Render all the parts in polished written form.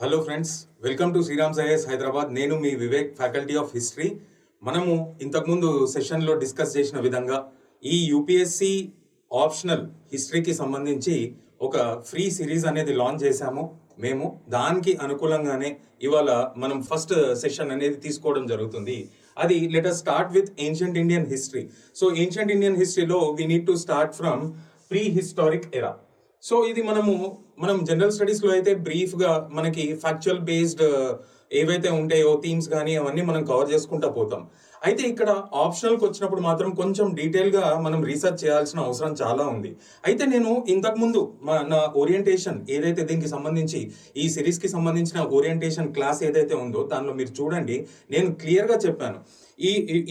Hello friends, welcome to Sriram IAS Hyderabad. నేను మీ Vivek, faculty of history. మనము ఇంతకుముందు సెషన్లో డిస్కస్ చేసిన విధంగా ఈ యూపీఎస్సి ఆప్షనల్ హిస్టరీకి సంబంధించి ఒక ఫ్రీ సిరీస్ అనేది లాంచ్ చేశాము మేము. దానికి అనుకూలంగానే ఇవాళ మనం ఫస్ట్ సెషన్ అనేది తీసుకోవడం జరుగుతుంది. అది let us start with ancient Indian history. So ancient Indian హిస్టరీలో we need to start from prehistoric era. So ఇది మనం జనరల్ స్టడీస్లో అయితే బ్రీఫ్గా మనకి ఫ్యాక్చువల్ బేస్డ్ ఏవైతే ఉంటాయో థీమ్స్ కానీ అవన్నీ మనం కవర్ చేసుకుంటా పోతాం. అయితే ఇక్కడ ఆప్షనల్కి వచ్చినప్పుడు మాత్రం కొంచెం డీటెయిల్గా మనం రీసెర్చ్ చేయాల్సిన అవసరం చాలా ఉంది. అయితే నేను ఇంతకుముందు నా ఓరియంటేషన్ ఏదైతే దీనికి సంబంధించి ఈ సిరీస్కి సంబంధించిన ఓరియంటేషన్ క్లాస్ ఏదైతే ఉందో దానిలో మీరు చూడండి, నేను క్లియర్గా చెప్పాను.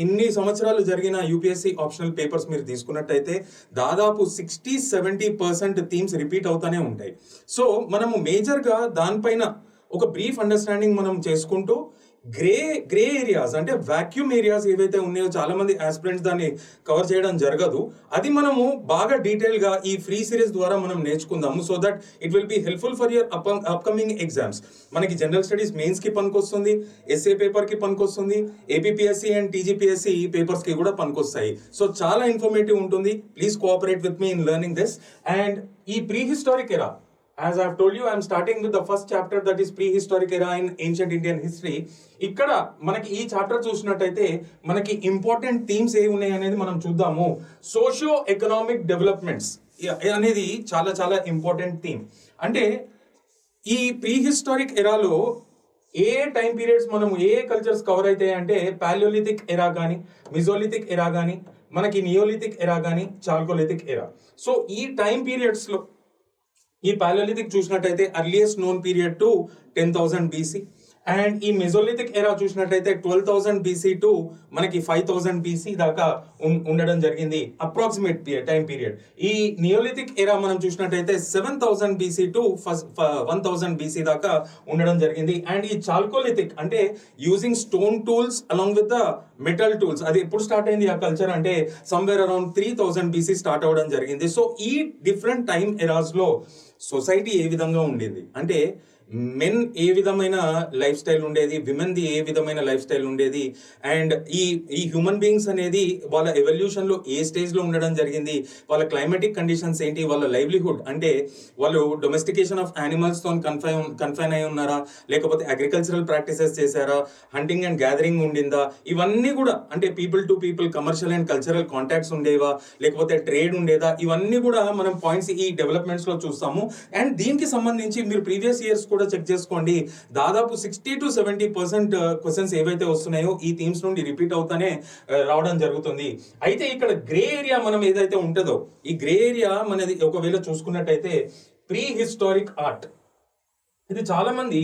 ఇన్ని సంవత్సరాలు జరిగిన యూపీఎస్సీ ఆప్షనల్ పేపర్స్ మీరు తీసుకున్నట్టయితే దాదాపు 60-70% థీమ్స్ రిపీట్ అవుతానే ఉంటాయి. సో మనము మేజర్గా దానిపైన ఒక బ్రీఫ్ అండర్స్టాండింగ్ మనం చేసుకుంటూ గ్రే ఏరియాస్ అంటే వాక్యూమ్ ఏరియాస్ ఏవైతే ఉన్నాయో చాలా మంది ఆస్పిరెంట్స్ దాన్ని కవర్ చేయడం జరగదు. అది మనము బాగా డీటెయిల్గా ఈ ఫ్రీ సిరీస్ ద్వారా మనం నేర్చుకుందాము. So that it will be helpful for your upcoming exams. మనకి జనరల్ స్టడీస్ మెయిన్స్కి పనికొస్తుంది, ఎస్ఏ పేపర్కి పనికొస్తుంది, ఏపీపీఎస్సీ అండ్ టీజీపీఎస్సీ పేపర్స్కి కూడా పనికొస్తాయి. సో చాలా ఇన్ఫర్మేటివ్ ఉంటుంది. Please cooperate with me in learning this. And ఈ ప్రీ హిస్టారిక్ ఎరా, as I have told you, I am starting with the first chapter, that is prehistoric era in ancient Indian history. ఇక్కడ మనకి ఈ chapter చూసినట్టయితే మనకి important themes ఏ ఉన్నాయి అనేది మనం చూద్దాము. సోషియో ఎకనామిక్ డెవలప్మెంట్స్ అనేది చాలా చాలా ఇంపార్టెంట్ థీమ్. అంటే ఈ ప్రీ హిస్టారిక్ ఎరాలో ఏ టైం పీరియడ్స్ మనం ఏ కల్చర్స్ కవర్ అవుతాయి అంటే పాలియోలిథిక్ ఎరా కానీ, మిజోలిథిక్ ఎరా కానీ, మనకి నియోలిథిక్ ఎరా కానీ, చాల్కోలిథిక్ ఎరా. సో ఈ టైం పీరియడ్స్లో ఈ పాలియోలిథిక్ చూసినట్టయితే earliest known period to 10,000 BC, and ఈ మెజోలిథిక్ ఎరా చూసినట్టయితే 12,000 BC టు మనకి 5,000 BC దాకా ఉండడం జరిగింది, అప్రాక్సిమేట్ టైం పీరియడ్. ఈ నియోలిథిక్ ఎరా మనం చూసినట్టయితే 7,000 BC టు 1,000 BC దాకా ఉండడం జరిగింది. అండ్ ఈ చాల్కోలిథిక్ అంటే using stone tools along with the metal tools, అది ఎప్పుడు స్టార్ట్ అయింది ఆ కల్చర్ అంటే సమ్వేర్ అరౌండ్ 3,000 BC స్టార్ట్ అవ్వడం జరిగింది. సో ఈ డిఫరెంట్ టైం ఎరాస్లో సొసైటీ ఏ విధంగా ఉండేది అంటే మెన్ ఏ విధమైన లైఫ్ స్టైల్ ఉండేది, విమెన్ది ఏ విధమైన లైఫ్ స్టైల్ ఉండేది, అండ్ ఈ హ్యూమన్ బీయింగ్స్ అనేది వాళ్ళ ఎవల్యూషన్లో ఏ స్టేజ్లో ఉండడం జరిగింది, వాళ్ళ క్లైమాటిక్ కండిషన్స్ ఏంటి, వాళ్ళ లైవ్లీహుడ్ అంటే వాళ్ళు డొమెస్టికేషన్ ఆఫ్ యానిమల్స్తో కన్ఫైన్ అయి ఉన్నారా, లేకపోతే అగ్రికల్చరల్ ప్రాక్టీసెస్ చేశారా, హంటింగ్ అండ్ గ్యాదరింగ్ ఉండిందా, ఇవన్నీ కూడా అంటే people to people commercial and cultural contacts ఉండేవా, లేకపోతే ట్రేడ్ ఉండేదా, ఇవన్నీ కూడా మనం పాయింట్స్ ఈ డెవలప్మెంట్స్లో చూస్తాము. అండ్ దీనికి సంబంధించి మీరు ప్రీవియస్ ఇయర్స్ కూడా చెక్ చేసుకోండి, దాదాపు 60-70% క్వశ్చన్స్ ఏవైతే వస్తున్నాయో ఈ థీమ్స్ నుండి రిపీట్ అవుతానే రావడం జరుగుతుంది. అయితే ఇక్కడ గ్రే ఏరియా మనం ఏదైతే ఉంటుందో ఈ గ్రే ఏరియా మనది ఒకవేళ చూసుకున్నట్టయితే ప్రీ హిస్టారిక్ ఆర్ట్, ఇది చాలా మంది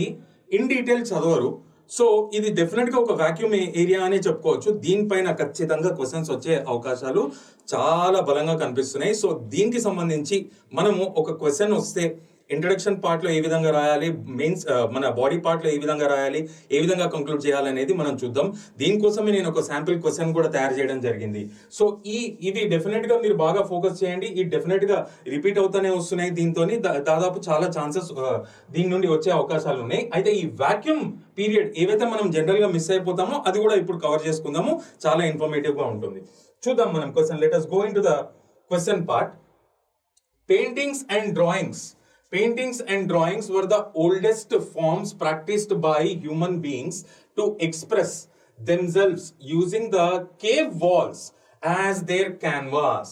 ఇన్ డీటెయిల్ చదవరు. సో ఇది డెఫినెట్గా ఒక వాక్యూమ్ ఏరియా అనే చెప్పుకోవచ్చు. దీనిపైన ఖచ్చితంగా క్వశ్చన్స్ వచ్చే అవకాశాలు చాలా బలంగా కనిపిస్తున్నాయి. సో దీనికి సంబంధించి మనము ఒక క్వశ్చన్ వస్తే ఇంట్రడక్షన్ పార్ట్లో ఏ విధంగా రాయాలి, మెయిన్స్ మన బాడీ పార్ట్లో ఏ విధంగా రాయాలి, ఏ విధంగా కంక్లూడ్ చేయాలనేది మనం చూద్దాం. దీనికోసమే నేను ఒక శాంపిల్ క్వశ్చన్ కూడా తయారు చేయడం జరిగింది. సో ఇది డెఫినెట్గా మీరు బాగా ఫోకస్ చేయండి. ఈ డెఫినెట్గా రిపీట్ అవుతానే వస్తున్నాయి. దీంతో దాదాపు చాలా ఛాన్సెస్ దీని నుండి వచ్చే అవకాశాలు ఉన్నాయి. అయితే ఈ వాక్యూమ్ పీరియడ్ ఏవైతే మనం జనరల్గా మిస్ అయిపోతామో అది కూడా ఇప్పుడు కవర్ చేసుకుందాము, చాలా ఇన్ఫర్మేటివ్గా ఉంటుంది. చూద్దాం మనం question. Let us go into the question part. Paintings and drawings. Paintings and drawings were the oldest forms practiced by human beings to express themselves using the cave walls as their canvas.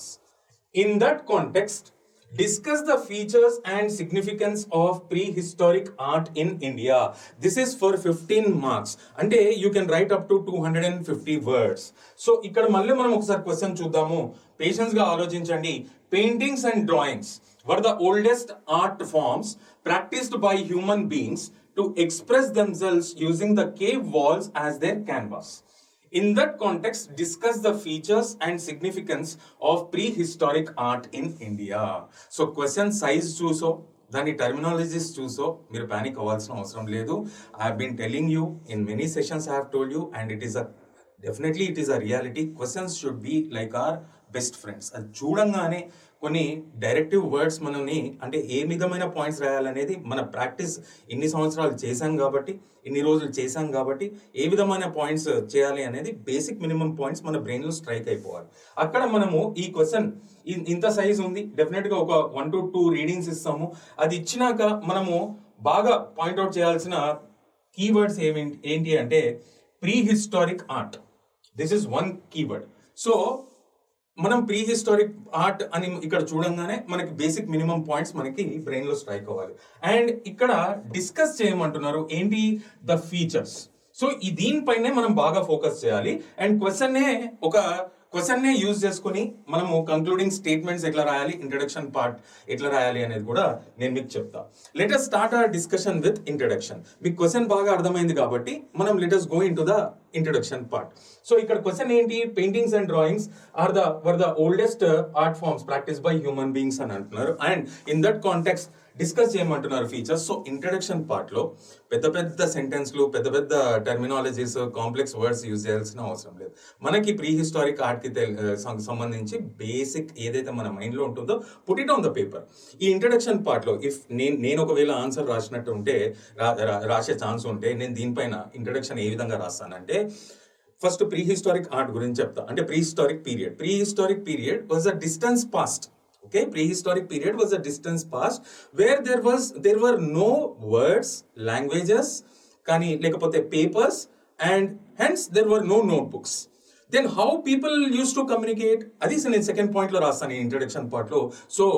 In that context, discuss the features and significance of prehistoric art in India. This is for 15 marks. అంటే you can write up to 250 words. So ఇక్కడ మళ్ళీ మనం ఒకసారి question చూద్దాము. పేషెన్స్గా ఆలోచించండి. Paintings and drawings were the oldest art forms practiced by human beings to express themselves using the cave walls as their canvas. In that context, discuss the features and significance of prehistoric art in India. So question size చూసో దాని terminologies చూసో మీరు panic అవ్వాల్సిన అవసరం లేదు. I have been telling you in many sessions, I have told you, and it is a reality. Questions should be like our best friends. అది చూడంగానే కొన్ని డైరెక్టివ్ వర్డ్స్ మనల్ని అంటే ఏ విధమైన పాయింట్స్ రాయాలనేది మన ప్రాక్టీస్ ఇన్ని సంవత్సరాలు చేశాం కాబట్టి, ఇన్ని రోజులు చేశాం కాబట్టి ఏ విధమైన పాయింట్స్ చేయాలి అనేది బేసిక్ మినిమం పాయింట్స్ మన బ్రెయిన్లో స్ట్రైక్ అయిపోవాలి. అక్కడ మనము ఈ క్వశ్చన్ ఇంత సైజ్ ఉంది, డెఫినెట్గా ఒక 1 to 2 రీడింగ్స్ ఇస్తాము. అది ఇచ్చినాక మనము బాగా పాయింట్అవుట్ చేయాల్సిన కీవర్డ్స్ ఏంటి అంటే prehistoric art. This is one keyword. So మనం ప్రీ హిస్టారిక్ ఆర్ట్ అని ఇక్కడ చూడంగానే మనకి బేసిక్ మినిమం పాయింట్స్ మనకి బ్రెయిన్ లో స్ట్రైక్ అవ్వాలి. అండ్ ఇక్కడ డిస్కస్ చేయమంటున్నారు ఏంటి, ద ఫీచర్స్. సో ఈ దీనిపైనే మనం బాగా ఫోకస్ చేయాలి. అండ్ క్వశ్చన్నే యూజ్ చేసుకుని మనము కంక్లూడింగ్ స్టేట్మెంట్స్ ఎట్లా రాయాలి, ఇంట్రడక్షన్ పార్ట్ ఎట్లా రాయాలి అనేది కూడా నేను మీకు చెప్తా. Let us start our discussion with introduction. మీకు క్వశ్చన్ బాగా అర్థమైంది కాబట్టి మనం let us go in to the introduction part. So ఇక్కడ క్వశ్చన్ ఏంటి, paintings and drawings were the oldest art forms practice by human beings అని అంటున్నారు. And in that context discuss చేయమంటున్నారు ఫీచర్స్. సో ఇంట్రడక్షన్ పార్ట్ లో పెద్ద పెద్ద సెంటెన్స్లు, పెద్ద పెద్ద టెర్మినాలజీస్, కాంప్లెక్స్ వర్డ్స్ యూజ్ చేయాల్సిన అవసరం లేదు. మనకి ప్రీ హిస్టారిక్ ఆర్ట్ కి సంబంధించి బేసిక్ ఏదైతే మన మైండ్ లో ఉంటుందో put it on the paper. ఈ ఇంట్రడక్షన్ పార్ట్ లో ఇఫ్ నేను ఒకవేళ ఆన్సర్ రాసినట్టు ఉంటే, రాసే ఛాన్స్ ఉంటే, నేను దీనిపైన ఇంట్రడక్షన్ ఏ విధంగా రాస్తానంటే ఫస్ట్ ప్రీ హిస్టారిక్ ఆర్ట్ గురించి చెప్తా. అంటే pre historic period was a distance past. Okay, prehistoric period was a distance past where there were no words, languages, kani lekapothe papers, and hence there were no notebooks. Then how people used to communicate? Adi in second point lo rastani introduction part lo. So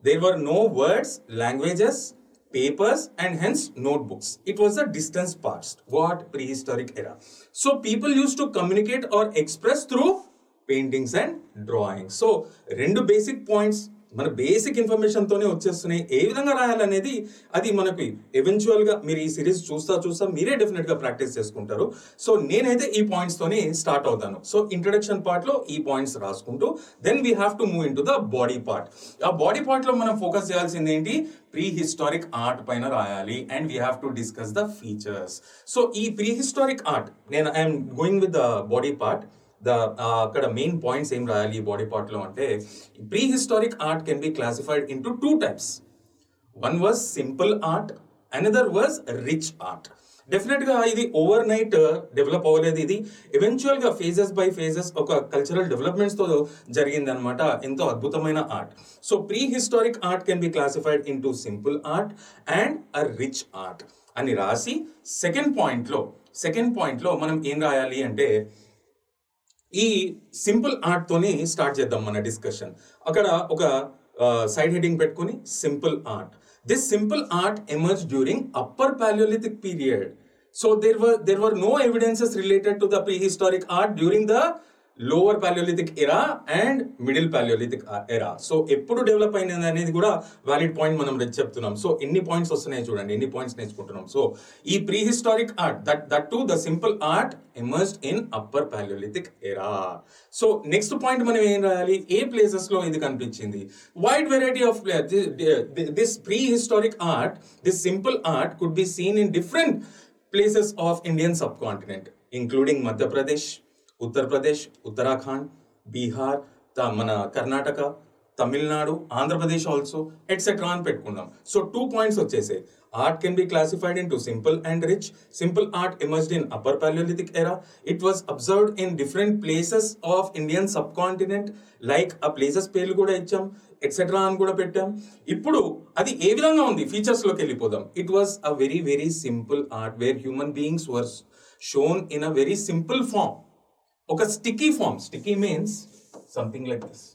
there were no words, languages, papers, and hence notebooks. It was a distance past. What prehistoric era? So people used to communicate or express through paintings and drawings. So రెండు basic points మన basic information తోనే వచ్చేస్తున్నాయి. ఏ విధంగా రాయాలనేది అది మనకి eventual గా మీరు ఈ సిరీస్ చూస్తా మీరే డెఫినెట్ గా ప్రాక్టీస్ చేసుకుంటారు. సో నేనైతే ఈ పాయింట్స్ తోనే స్టార్ట్ అవుతాను. సో ఇంట్రడక్షన్ పార్ట్ లో ఈ పాయింట్స్ రాసుకుంటూ then we have to move in to the body part. ఆ బాడీ పార్ట్ లో మనం ఫోకస్ చేయాల్సింది ఏంటి, ప్రీ హిస్టారిక్ ఆర్ట్ పైన రాయాలి. And we have to discuss the features. So ఈ prehistoric art I'm going with the body part. అక్కడ main points ఏం రాయాలి ఈ బాడీ పార్ట్ లో అంటే, prehistoric art can be classified into 2 types. One was simple art, another was rich art. Definite గా ఇది overnight develop అవ్వలేదు. ఇది ఎవెన్చువల్ గా ఫేజెస్ బై ఫేజెస్ ఒక కల్చరల్ డెవలప్మెంట్స్ తో జరిగింది అనమాట. ఎంతో అద్భుతమైన art. So pre historic art can be classified into simple art and a rich art అని రాసి సెకండ్ పాయింట్ లో మనం ఏం రాయాలి అంటే, ఈ సింపుల్ ఆర్ట్ తోని స్టార్ట్ చేద్దాం మన డిస్కషన్. అక్కడ ఒక సైడ్ హెడింగ్ పెట్టుకుని simple art. This simple art emerge during upper palaeolithic period. So there were no evidences related to the prehistoric art during the lower palaeolithic era and middle palaeolithic era. So ఎప్పుడు develop అయినది అనేది కూడా valid point మనం చెప్తున్నాం. So ఎన్ని points వస్తున్నాయి చూడండి, ఎన్ని పాయింట్స్ నేర్చుకుంటున్నాం. సో ఈ prehistoric art that to the simple art emerged in upper palaeolithic era. So next point మనం ఏం రాయాలి, ఏ ప్లేసెస్ లో ఇది కనిపించింది. Wide variety of this prehistoric art, this simple art could be seen in different places of Indian subcontinent including Madhya Pradesh, Uttar Pradesh, Uttarakhand, Bihar, మన Karnataka, Tamil Nadu, Andhra Pradesh also etcetera అని పెట్టుకున్నాం. సో 2 పాయింట్స్ వచ్చేసాయి. Art can be classified into simple and rich. Simple art emerged in upper palaeolithic era. It was observed in different places of Indian subcontinent. Like ఆ places పేర్లు కూడా ఇచ్చాం, etcetera అని కూడా పెట్టాం. ఇప్పుడు అది ఏ విధంగా ఉంది ఫీచర్స్ లోకి వెళ్ళిపోదాం. It was a very very simple art where human beings were shown in a very simple form. ఒక sticky form. Sticky means something like this.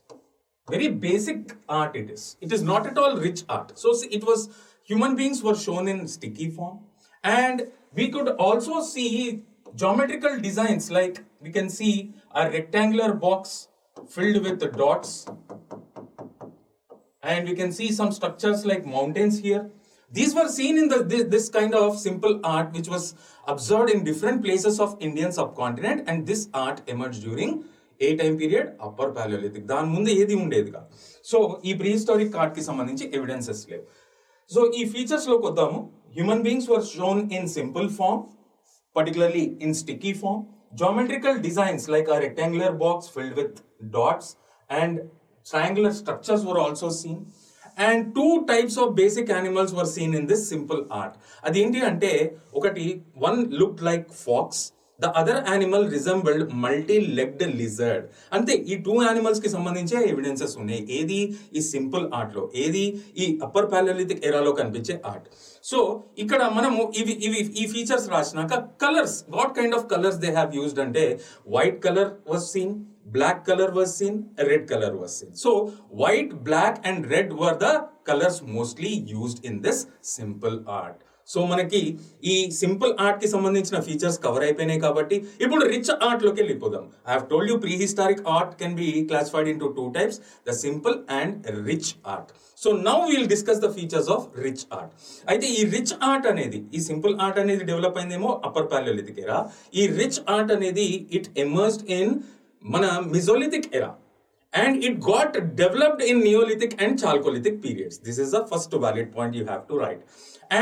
Very basic art it is. It is not at all rich art. So it was, human beings were shown in sticky form. And we could also see geometrical designs, like we can see a rectangular box filled with dots. And we can see some structures like mountains here. These were seen in this kind of simple art which was observed in different places of Indian subcontinent, and this art emerged during ఏ time period, upper palaeolithic. దాని ముందు ఏది ఉండేది కాదు. So ఈ prehistoric art కి సంబంధించి evidences లేవు. సో ఈ ఫీచర్స్ లోకి వద్దాము. Human beings were shown in simple form, particularly in sticky form. Geometrical designs like a rectangular box filled with dots and triangular structures were also seen. And two types of basic animals were seen in this simple art. అదేంటి అంటే ఒకటి one looked like fox, the other animal resembled multi-legged lizard. అంతే, ఈ two animals కి సంబంధించే evidences ఉన్నాయి. ఏది ఈ simple art లో, ఏది ఈ అప్పర్ పాలియోలిథిక్ ఎరాలో కనిపించే ఆర్ట్. సో ఇక్కడ మనము ఈ ఫీచర్స్ రాసినాక colours, what kind of colours they have used అంటే white colour was seen, black color was seen, red color was seen. So white, black and red were the colors mostly used in this simple art. So మనకి ఈ simple art కి సంబంధించిన features cover అయిపోయినాయి కాబట్టి ఇప్పుడు rich art లోకి వెళ్ళిపోదాం. I have told you pre historic art can be classified into two types, the simple and rich art. So now will discuss the features of rich art. అయితే ఈ rich art అనేది, ఈ simple art అనేది develop అయిందేమో upper palaeolithic ఎరా. ఈ rich art అనేది it emerged in మన Mesolithic era and it got developed in Neolithic and Chalcolithic periods. This is the first valid point you have to write.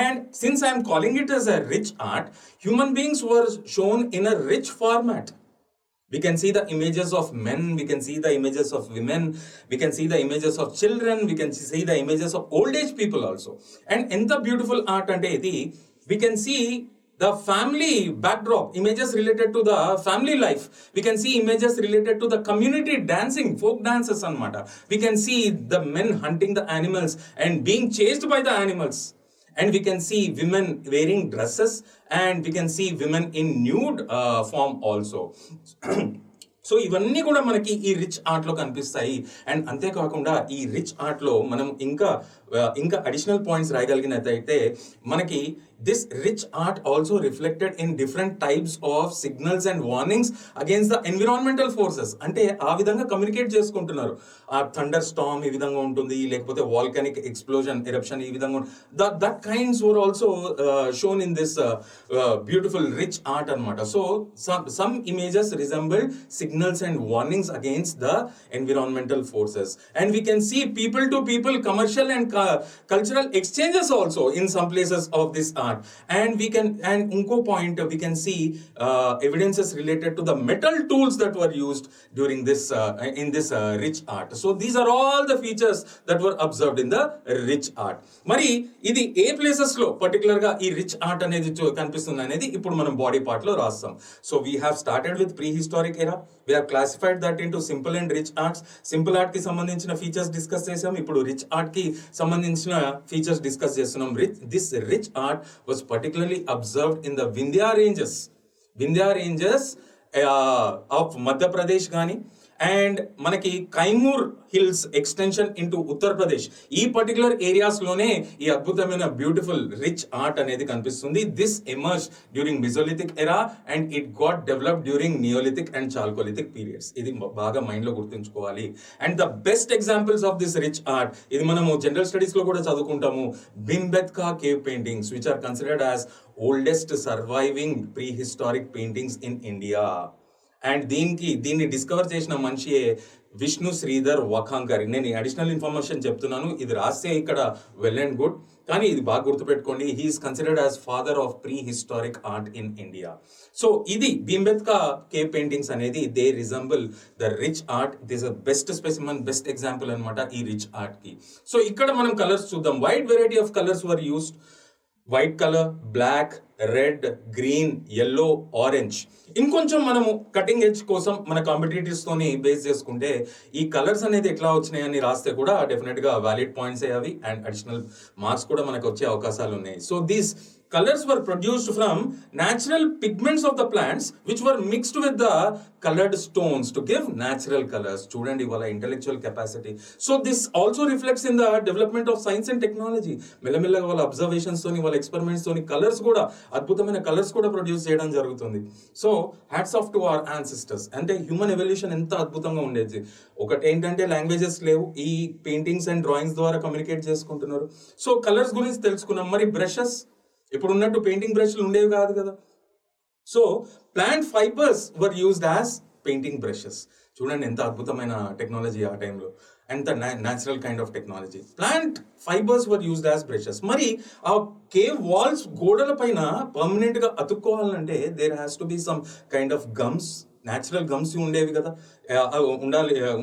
And since I am calling it as a rich art, human beings were shown in a rich format. We can see the images of men, we can see the images of women, we can see the images of children, we can see the images of old age people also. And enta beautiful art ante idi, we can see the family backdrop, images related to the family life. We can see images related to the community dancing, folk dances anamata. We can see the men hunting the animals and being chased by the animals. And we can see women wearing dresses, and we can see women in nude form also. So ఇవన్నీ కూడా మనకి ఈ rich art లో కనిపిస్తాయి. And అంతేకాకుండా ఈ rich art లో మనం ఇంకా అడిషనల్ పాయింట్స్ రాయగలిగినట్టయితే మనకి this rich art also reflected in different types of signals and warnings against the environmental forces. అంటే ఆ విధంగా కమ్యూనికేట్ చేసుకుంటున్నారు. ఆ థండర్ స్టార్మ్ ఈ విధంగా ఉంటుంది, లేకపోతే వాల్కానిక్ ఎక్స్ప్లోజన్, ఎరప్షన్ ఈ విధంగా that kinds were also shown in this beautiful rich art అనమాట. So some images resembled signals and warnings against the environmental forces, and we can see people to people commercial and cultural exchanges also in some places of this art. And unko point we can see evidences related to the metal tools that were used during this in this rich art. So these are all the features that were observed in the rich art. Mari idi A places లో particular గా ఈ rich art అనేది కనిపిస్తుంది అనేది ఇప్పుడు మనం body part లో రాస్తాం. So we have started with prehistoric era. We have classified that into simple and rich arts. Simple art కి సంబంధించిన ఫీచర్స్ డిస్కస్ చేసాం. ఇప్పుడు రిచ్ ఆర్ట్ కి సంబంధించిన ఫీచర్స్ డిస్కస్ చేస్తున్నాం. This rich art was particularly observed in the Vindhya ranges of Madhya Pradesh గాని, and మనకి Kaimur hills extension into Uttar Pradesh, ఈ పర్టికులర్ ఏరియాస్ లోనే ఈ అద్భుతమైన బ్యూటిఫుల్ రిచ్ ఆర్ట్ అనేది కనిపిస్తుంది. This emerge during mesolithic era and it got develop during neolithic and chalcolithic periods. ఇది బాగా మైండ్ లో గుర్తుంచుకోవాలి. And the best examples of this rich art, ఇది మనము జనరల్ స్టడీస్ లో కూడా చదువుకుంటాము. Bhimbetka cave paintings which are considered as oldest surviving prehistoric paintings in India. And దీన్ని డిస్కవర్ చేసిన మనిషి విష్ణు శ్రీధర్ వఖాంకర్. నేను అడిషనల్ ఇన్ఫర్మేషన్ చెప్తున్నాను, ఇది రాస్తే ఇక్కడ వెల్ అండ్ గుడ్, కానీ ఇది బాగా గుర్తుపెట్టుకోండి. He is considered as father of prehistoric art in India. So ఇది భీంబెత్కా కేవ్ పెయింటింగ్స్ అనేది they resemble the rich art. This best specimen, best example అనమాట ఈ రిచ్ ఆర్ట్ కి. సో ఇక్కడ మనం కలర్స్ చూద్దాం. Wide variety of colours were used. White colour, black, red, green, yellow, orange. ఇంకొంచెం మనము కటింగ్ ఎడ్జ్ కోసం మన కాంపిటేటివ్స్ తోని బేస్ చేసుకుంటే ఈ కలర్స్ అనేది ఎట్లా వచ్చినాయని రాస్తే కూడా డెఫినెట్ గా వ్యాలిడ్ పాయింట్స్ అవి అండ్ అడిషనల్ మార్క్స్ కూడా మనకు వచ్చే అవకాశాలు ఉన్నాయి. So these colors were produced from natural pigments of the plants which were mixed with the colored stones to give natural colors. Student ivala intellectual capacity. So this also reflects in the development of science and technology. Mella wala observations toni wala experiments toni colors kuda adbhutamaina colors kuda produce cheyadam jarugutundi. So hats off to our ancestors. Ante human evolution enta adbhutanga undedi. ఒకటి ఏంటంటే languages లేవు, ఈ paintings and drawings ద్వారా communicate చేసుకుంటున్నారు. So colours గురించి తెలుసుకున్నాం. మరి brushes ఇప్పుడు ఉన్నట్టు పెయింటింగ్ బ్రష్లు ఉండేవి కాదు కదా. So plant fibres were used as painting brushes. చూడండి ఎంత అద్భుతమైన టెక్నాలజీ ఆ టైంలో, ఎంత natural kind of technology. Plant fibres were used as brushes. మరి ఆ కేవ్ వాల్స్ గోడల పైన పర్మనెంట్ గా అతుక్కోవాలంటే there has to be some kind of gums, natural gums ఉండేవి కదా,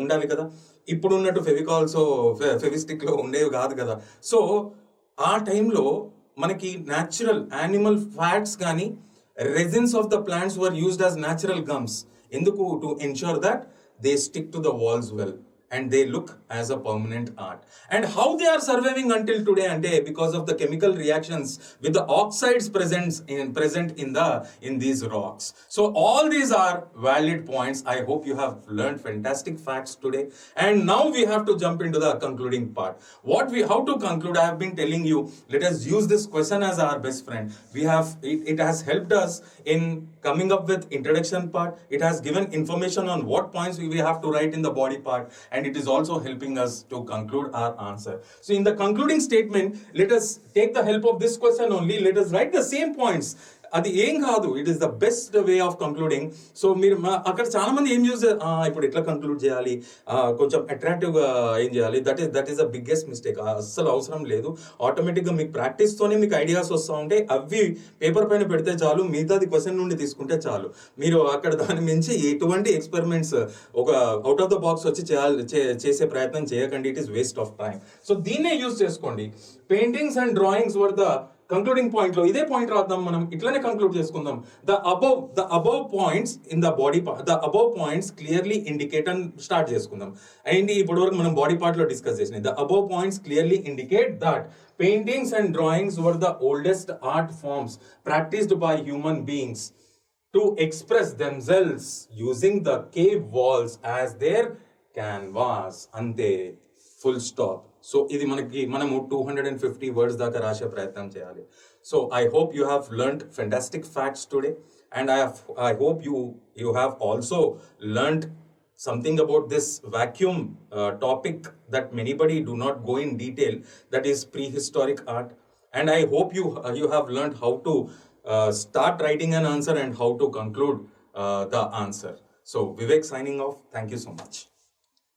ఉండాలి కదా. ఇప్పుడు ఉన్నట్టు ఫెవికాల్స్ ఫెవిస్టిక్ లో ఉండేవి కాదు కదా. సో ఆ టైంలో మనకి న్యాచురల్ యానిమల్ ఫ్యాట్స్ కానీ resins of the plants were used as natural gums. ఎందుకు? To ensure that they stick to the walls well and they look as a permanent art. And how they are surviving until today ante because of the chemical reactions with the oxides present in these rocks. So all these are valid points. I hope you have learned fantastic facts today, and now we have to jump into the concluding part. How to conclude? I have been telling you, let us use this question as our best friend. It has helped us in coming up with introduction part. It has given information on what points we have to write in the body part, and it is also helping us to conclude our answer. So in the concluding statement, let us take the help of this question only. Let us write the same points. అది ఏం కాదు, it is the best way of concluding. So మీరు అక్కడ చాలా మంది ఏం చూస్తే ఇప్పుడు ఎట్లా కంక్లూడ్ చేయాలి, కొంచెం అట్రాక్టివ్గా ఏం చేయాలి, that is the biggest mistake. అస్సలు అవసరం లేదు. ఆటోమేటిక్గా మీకు ప్రాక్టీస్తోనే మీకు ఐడియాస్ వస్తూ ఉంటాయి. అవి పేపర్ పైన పెడితే చాలు, మిగతాది క్వశ్చన్ నుండి తీసుకుంటే చాలు. మీరు అక్కడ దాని మించి ఎటువంటి ఎక్స్పెరిమెంట్స్ ఒక అవుట్ ఆఫ్ ద బాక్స్ వచ్చి చేసే ప్రయత్నం చేయకండి. It is waste of time. So దీన్నే యూజ్ చేసుకోండి. Paintings and drawings were the concluding point లో ఇదే పాయింట్ రాద్దాం, మనం ఇట్లానే కంక్లూడ్ చేసుకుందాం. The above points in the body part, the above points clearly indicate అని స్టార్ట్ చేసుకుందాం. అండ్ ఇప్పటి వరకు మనం బాడీ పార్ట్ లో డిస్కస్ చేసినాయి. The above points clearly indicate that paintings and drawings were the oldest art forms practised by human beings to express themselves using the cave walls as their canvas. అంతే, full stop. So ఇది మనము 250 words దాకా రాసే ప్రయత్నం చేయాలి. So I hope you have learned fantastic facts today, and I hope you have also learned something about this vacuum topic that anybody do not go in detail, that is prehistoric art. And I hope you have learned how to start writing an answer and how to conclude the answer. So Vivek signing off. Thank you so much.